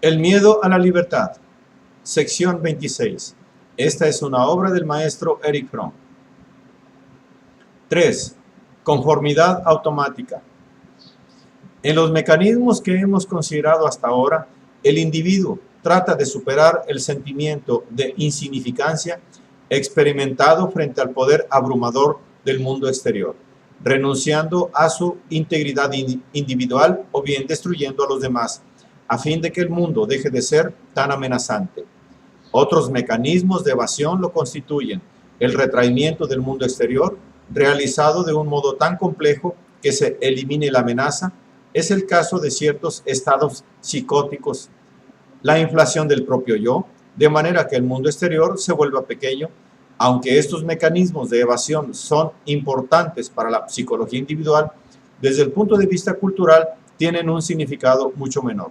El miedo a la libertad, sección 26. Esta es una obra del maestro Erich Fromm. 3. Conformidad automática. En los mecanismos que hemos considerado hasta ahora, el individuo trata de superar el sentimiento de insignificancia experimentado frente al poder abrumador del mundo exterior, renunciando a su integridad individual o bien destruyendo a los demás, a fin de que el mundo deje de ser tan amenazante. Otros mecanismos de evasión lo constituyen: el retraimiento del mundo exterior, realizado de un modo tan complejo que se elimine la amenaza. Es el caso de ciertos estados psicóticos. La inflación del propio yo, de manera que el mundo exterior se vuelva pequeño. Aunque estos mecanismos de evasión son importantes para la psicología individual, desde el punto de vista cultural tienen un significado mucho menor.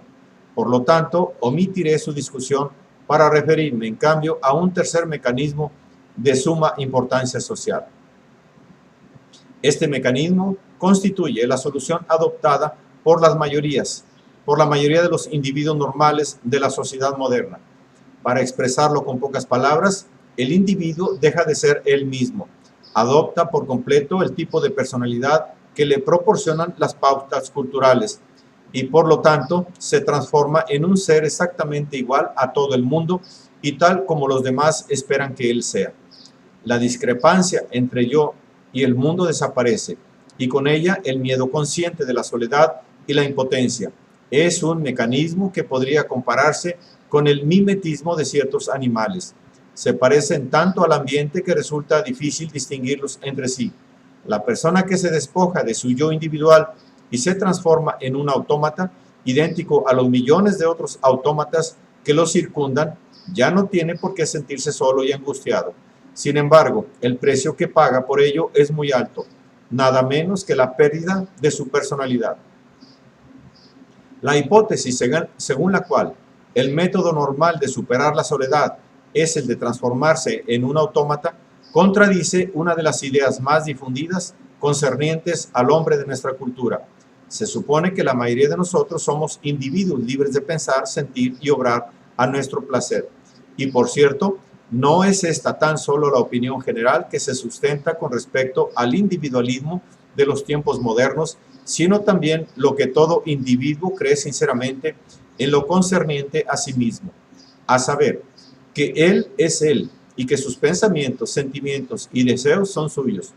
Por lo tanto, omitiré su discusión para referirme, en cambio, a un tercer mecanismo de suma importancia social. Este mecanismo constituye la solución adoptada por la mayoría de los individuos normales de la sociedad moderna. Para expresarlo con pocas palabras, el individuo deja de ser él mismo, adopta por completo el tipo de personalidad que le proporcionan las pautas culturales y por lo tanto se transforma en un ser exactamente igual a todo el mundo y tal como los demás esperan que él sea. La discrepancia entre yo y el mundo desaparece y con ella el miedo consciente de la soledad y la impotencia. Es un mecanismo que podría compararse con el mimetismo de ciertos animales. Se parecen tanto al ambiente que resulta difícil distinguirlos entre sí. La persona que se despoja de su yo individual y se transforma en un autómata, idéntico a los millones de otros autómatas que lo circundan, ya no tiene por qué sentirse solo y angustiado. Sin embargo, el precio que paga por ello es muy alto, nada menos que la pérdida de su personalidad. La hipótesis según la cual el método normal de superar la soledad es el de transformarse en un autómata, contradice una de las ideas más difundidas concernientes al hombre de nuestra cultura. Se supone que la mayoría de nosotros somos individuos libres de pensar, sentir y obrar a nuestro placer. Y por cierto, no es esta tan solo la opinión general que se sustenta con respecto al individualismo de los tiempos modernos, sino también lo que todo individuo cree sinceramente en lo concerniente a sí mismo, a saber, que él es él y que sus pensamientos, sentimientos y deseos son suyos.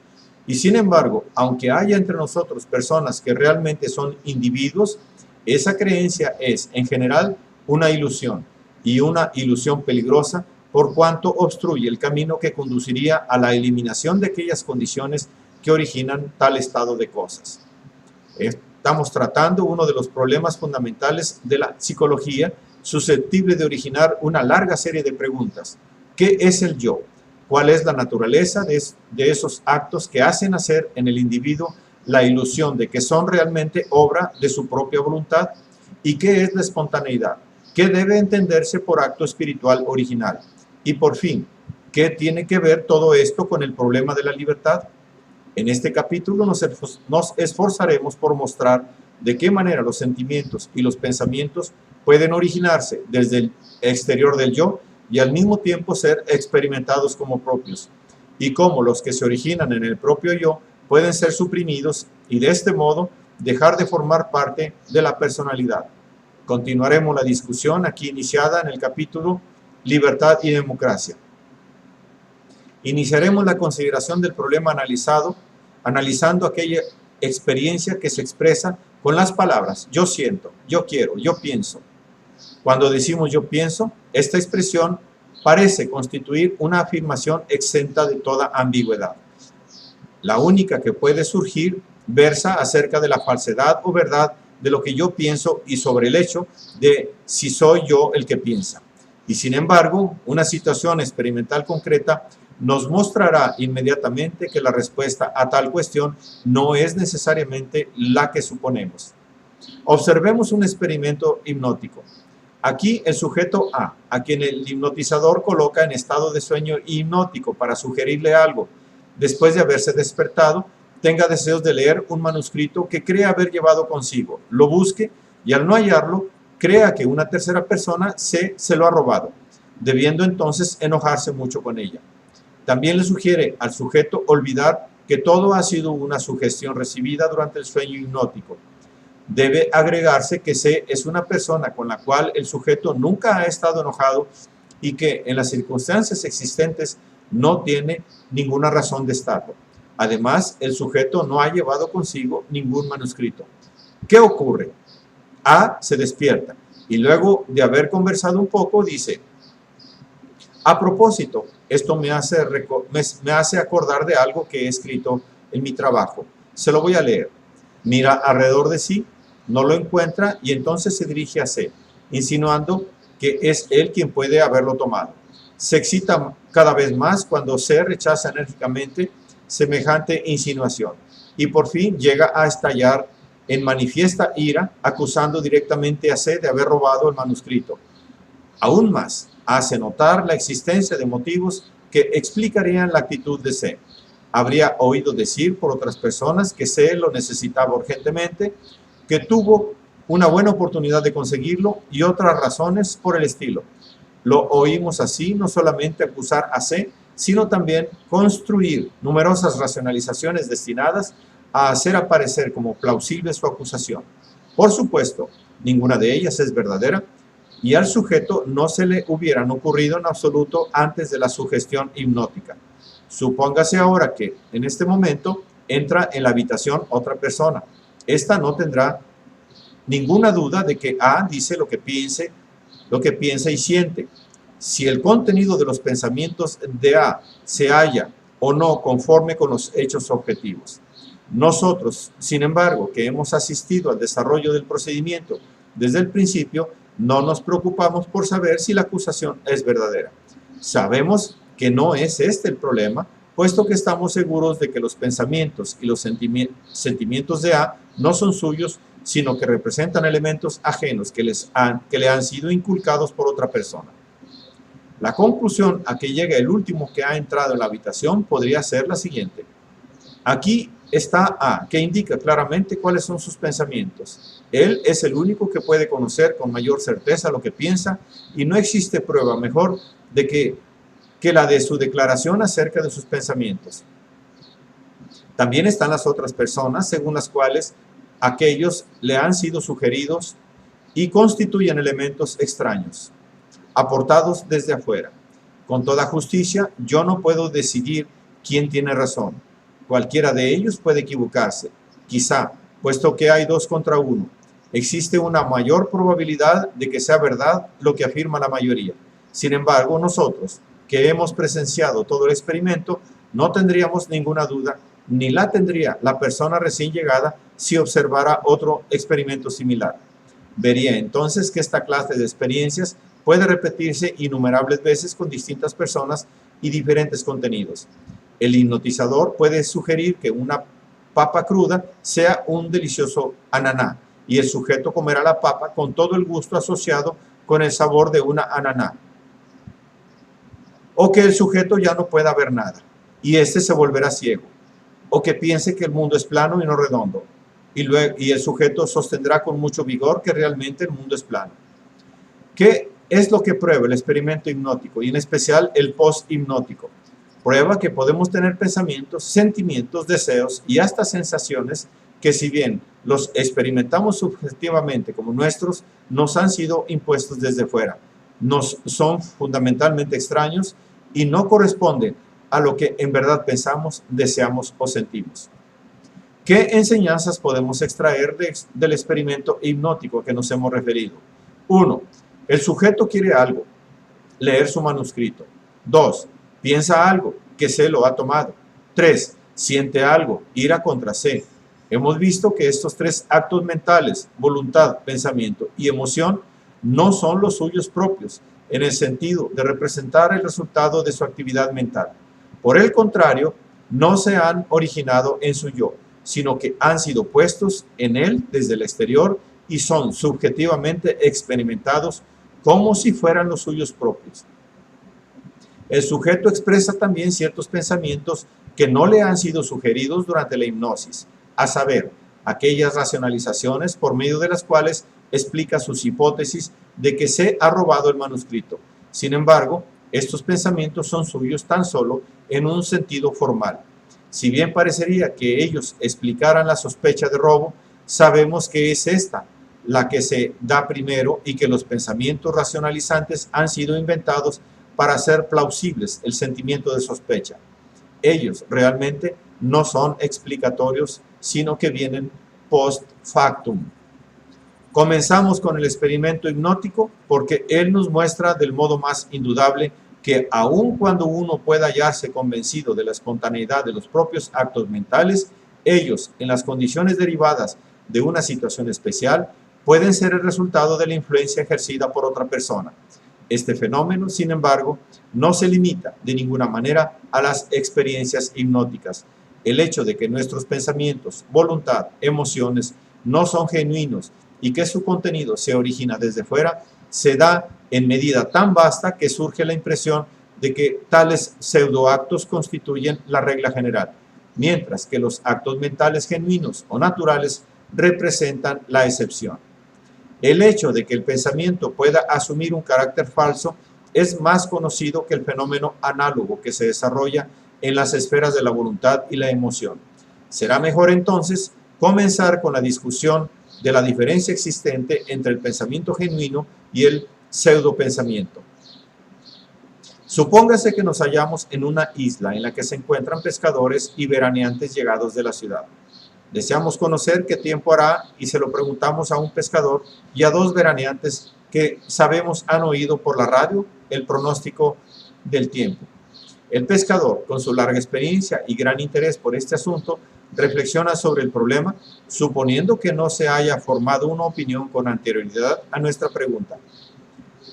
Y sin embargo, aunque haya entre nosotros personas que realmente son individuos, esa creencia es, en general, una ilusión, y una ilusión peligrosa por cuanto obstruye el camino que conduciría a la eliminación de aquellas condiciones que originan tal estado de cosas. Estamos tratando uno de los problemas fundamentales de la psicología, susceptible de originar una larga serie de preguntas. ¿Qué es el yo? ¿Cuál es la naturaleza de esos actos que hacen nacer en el individuo la ilusión de que son realmente obra de su propia voluntad? ¿Y qué es la espontaneidad? ¿Qué debe entenderse por acto espiritual original? Y por fin, ¿qué tiene que ver todo esto con el problema de la libertad? En este capítulo nos esforzaremos por mostrar de qué manera los sentimientos y los pensamientos pueden originarse desde el exterior del yo y al mismo tiempo ser experimentados como propios, y cómo los que se originan en el propio yo pueden ser suprimidos y de este modo dejar de formar parte de la personalidad. Continuaremos la discusión aquí iniciada en el capítulo Libertad y Democracia. Iniciaremos la consideración del problema analizando aquella experiencia que se expresa con las palabras yo siento, yo quiero, yo pienso. Cuando decimos yo pienso, esta expresión parece constituir una afirmación exenta de toda ambigüedad. La única que puede surgir versa acerca de la falsedad o verdad de lo que yo pienso y sobre el hecho de si soy yo el que piensa. Y sin embargo, una situación experimental concreta nos mostrará inmediatamente que la respuesta a tal cuestión no es necesariamente la que suponemos. Observemos un experimento hipnótico. Aquí el sujeto a quien el hipnotizador coloca en estado de sueño hipnótico para sugerirle algo, después de haberse despertado, tenga deseos de leer un manuscrito que cree haber llevado consigo, lo busque y al no hallarlo, crea que una tercera persona se lo ha robado, debiendo entonces enojarse mucho con ella. También le sugiere al sujeto olvidar que todo ha sido una sugestión recibida durante el sueño hipnótico. Debe agregarse que C es una persona con la cual el sujeto nunca ha estado enojado y que en las circunstancias existentes no tiene ninguna razón de estarlo. Además, el sujeto no ha llevado consigo ningún manuscrito. ¿Qué ocurre? A se despierta y luego de haber conversado un poco dice: a propósito, esto me hace acordar de algo que he escrito en mi trabajo. Se lo voy a leer. Mira alrededor de sí, no lo encuentra y entonces se dirige a C, insinuando que es él quien puede haberlo tomado. Se excita cada vez más cuando C rechaza enérgicamente semejante insinuación y por fin llega a estallar en manifiesta ira, acusando directamente a C de haber robado el manuscrito. Aún más, hace notar la existencia de motivos que explicarían la actitud de C. Habría oído decir por otras personas que C lo necesitaba urgentemente, que tuvo una buena oportunidad de conseguirlo y otras razones por el estilo. Lo oímos así no solamente acusar a C, sino también construir numerosas racionalizaciones destinadas a hacer aparecer como plausible su acusación. Por supuesto, ninguna de ellas es verdadera y al sujeto no se le hubieran ocurrido en absoluto antes de la sugestión hipnótica. Supóngase ahora que en este momento entra en la habitación otra persona. Esta no tendrá ninguna duda de que A dice lo que piensa y siente. Si el contenido de los pensamientos de A se halla o no conforme con los hechos objetivos. Nosotros, sin embargo, que hemos asistido al desarrollo del procedimiento desde el principio, no nos preocupamos por saber si la acusación es verdadera. Sabemos que no es este el problema, puesto que estamos seguros de que los pensamientos y los sentimientos de A no son suyos, sino que representan elementos ajenos que le han sido inculcados por otra persona. La conclusión a que llega el último que ha entrado en la habitación podría ser la siguiente. Aquí está A, que indica claramente cuáles son sus pensamientos. Él es el único que puede conocer con mayor certeza lo que piensa y no existe prueba mejor de que la de su declaración acerca de sus pensamientos. También están las otras personas según las cuales aquellos le han sido sugeridos y constituyen elementos extraños, aportados desde afuera. Con toda justicia, yo no puedo decidir quién tiene razón. Cualquiera de ellos puede equivocarse. Quizá, puesto que hay 2 contra 1, existe una mayor probabilidad de que sea verdad lo que afirma la mayoría. Sin embargo, nosotros, que hemos presenciado todo el experimento, no tendríamos ninguna duda, ni la tendría la persona recién llegada si observara otro experimento similar. Vería entonces que esta clase de experiencias puede repetirse innumerables veces con distintas personas y diferentes contenidos. El hipnotizador puede sugerir que una papa cruda sea un delicioso ananá y el sujeto comerá la papa con todo el gusto asociado con el sabor de una ananá. O que el sujeto ya no pueda ver nada y éste se volverá ciego. O que piense que el mundo es plano y no redondo y el sujeto sostendrá con mucho vigor que realmente el mundo es plano. ¿Qué es lo que prueba el experimento hipnótico y en especial el post-hipnótico? Prueba que podemos tener pensamientos, sentimientos, deseos y hasta sensaciones que, si bien los experimentamos subjetivamente como nuestros, nos han sido impuestos desde fuera. Nos son fundamentalmente extraños y no corresponden a lo que en verdad pensamos, deseamos o sentimos. ¿Qué enseñanzas podemos extraer del experimento hipnótico que nos hemos referido? 1. El sujeto quiere algo, leer su manuscrito. 2. Piensa algo, que C lo ha tomado. 3. Siente algo, ira contra C. Hemos visto que estos 3 actos mentales, voluntad, pensamiento y emoción, no son los suyos propios, en el sentido de representar el resultado de su actividad mental. Por el contrario, no se han originado en su yo, sino que han sido puestos en él desde el exterior y son subjetivamente experimentados como si fueran los suyos propios. El sujeto expresa también ciertos pensamientos que no le han sido sugeridos durante la hipnosis, a saber, aquellas racionalizaciones por medio de las cuales explica sus hipótesis de que se ha robado el manuscrito. Sin embargo, estos pensamientos son suyos tan solo en un sentido formal. Si bien parecería que ellos explicaran la sospecha de robo, sabemos que es esta la que se da primero y que los pensamientos racionalizantes han sido inventados para hacer plausibles el sentimiento de sospecha. Ellos realmente no son explicatorios, sino que vienen post factum. Comenzamos con el experimento hipnótico porque él nos muestra del modo más indudable que aun cuando uno pueda hallarse convencido de la espontaneidad de los propios actos mentales, ellos, en las condiciones derivadas de una situación especial, pueden ser el resultado de la influencia ejercida por otra persona. Este fenómeno, sin embargo, no se limita de ninguna manera a las experiencias hipnóticas. El hecho de que nuestros pensamientos, voluntad, emociones no son genuinos y que su contenido se origina desde fuera, se da en medida tan vasta que surge la impresión de que tales pseudoactos constituyen la regla general, mientras que los actos mentales genuinos o naturales representan la excepción. El hecho de que el pensamiento pueda asumir un carácter falso es más conocido que el fenómeno análogo que se desarrolla en las esferas de la voluntad y la emoción. Será mejor entonces comenzar con la discusión de la diferencia existente entre el pensamiento genuino y el pseudopensamiento. Supóngase que nos hallamos en una isla en la que se encuentran pescadores y veraneantes llegados de la ciudad. Deseamos conocer qué tiempo hará y se lo preguntamos a un pescador y a dos veraneantes que sabemos han oído por la radio el pronóstico del tiempo. El pescador, con su larga experiencia y gran interés por este asunto, reflexiona sobre el problema, suponiendo que no se haya formado una opinión con anterioridad a nuestra pregunta.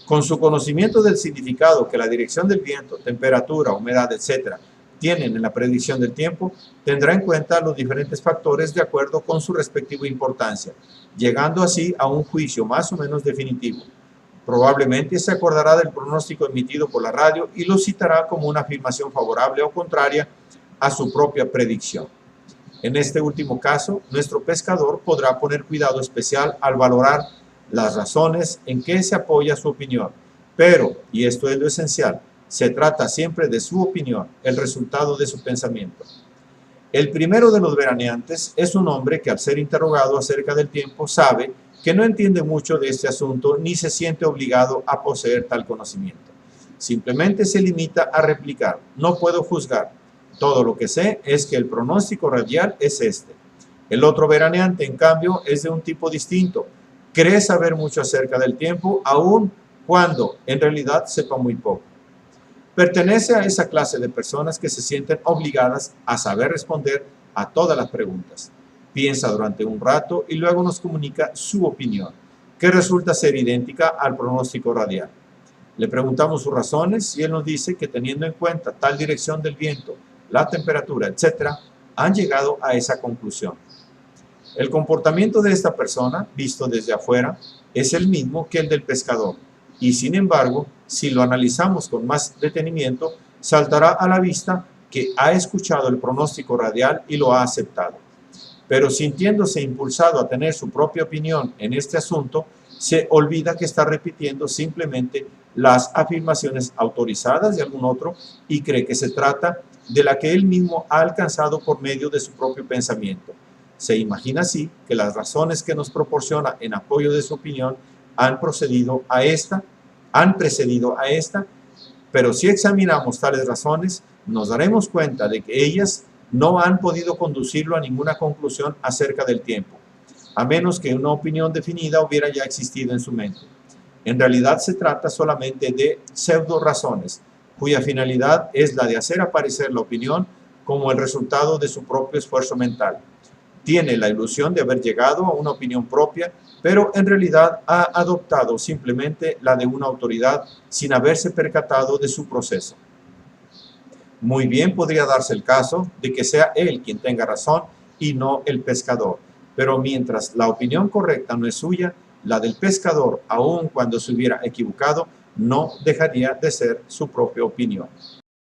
Con su conocimiento del significado que la dirección del viento, temperatura, humedad, etc., tienen en la predicción del tiempo, tendrá en cuenta los diferentes factores de acuerdo con su respectiva importancia, llegando así a un juicio más o menos definitivo. Probablemente se acordará del pronóstico emitido por la radio y lo citará como una afirmación favorable o contraria a su propia predicción. En este último caso, nuestro pescador podrá poner cuidado especial al valorar las razones en que se apoya su opinión, pero, y esto es lo esencial, se trata siempre de su opinión, el resultado de su pensamiento. El primero de los veraneantes es un hombre que al ser interrogado acerca del tiempo sabe que no entiende mucho de este asunto ni se siente obligado a poseer tal conocimiento. Simplemente se limita a replicar: no puedo juzgar. Todo lo que sé es que el pronóstico radial es este. El otro veraneante, en cambio, es de un tipo distinto. Cree saber mucho acerca del tiempo, aun cuando en realidad sepa muy poco. Pertenece a esa clase de personas que se sienten obligadas a saber responder a todas las preguntas. Piensa durante un rato y luego nos comunica su opinión, que resulta ser idéntica al pronóstico radial. Le preguntamos sus razones y él nos dice que teniendo en cuenta tal dirección del viento, la temperatura, etc., han llegado a esa conclusión. El comportamiento de esta persona, visto desde afuera, es el mismo que el del pescador, y sin embargo, si lo analizamos con más detenimiento, saltará a la vista que ha escuchado el pronóstico radial y lo ha aceptado. Pero sintiéndose impulsado a tener su propia opinión en este asunto, se olvida que está repitiendo simplemente las afirmaciones autorizadas de algún otro y cree que se trata de la que él mismo ha alcanzado por medio de su propio pensamiento. Se imagina así que las razones que nos proporciona en apoyo de su opinión han precedido a esta, pero si examinamos tales razones, nos daremos cuenta de que ellas no han podido conducirlo a ninguna conclusión acerca del tiempo, a menos que una opinión definida hubiera ya existido en su mente. En realidad se trata solamente de pseudo razones, cuya finalidad es la de hacer aparecer la opinión como el resultado de su propio esfuerzo mental. Tiene la ilusión de haber llegado a una opinión propia, pero en realidad ha adoptado simplemente la de una autoridad sin haberse percatado de su proceso. Muy bien podría darse el caso de que sea él quien tenga razón y no el pescador, pero mientras la opinión correcta no es suya, la del pescador, aun cuando se hubiera equivocado, no dejaría de ser su propia opinión.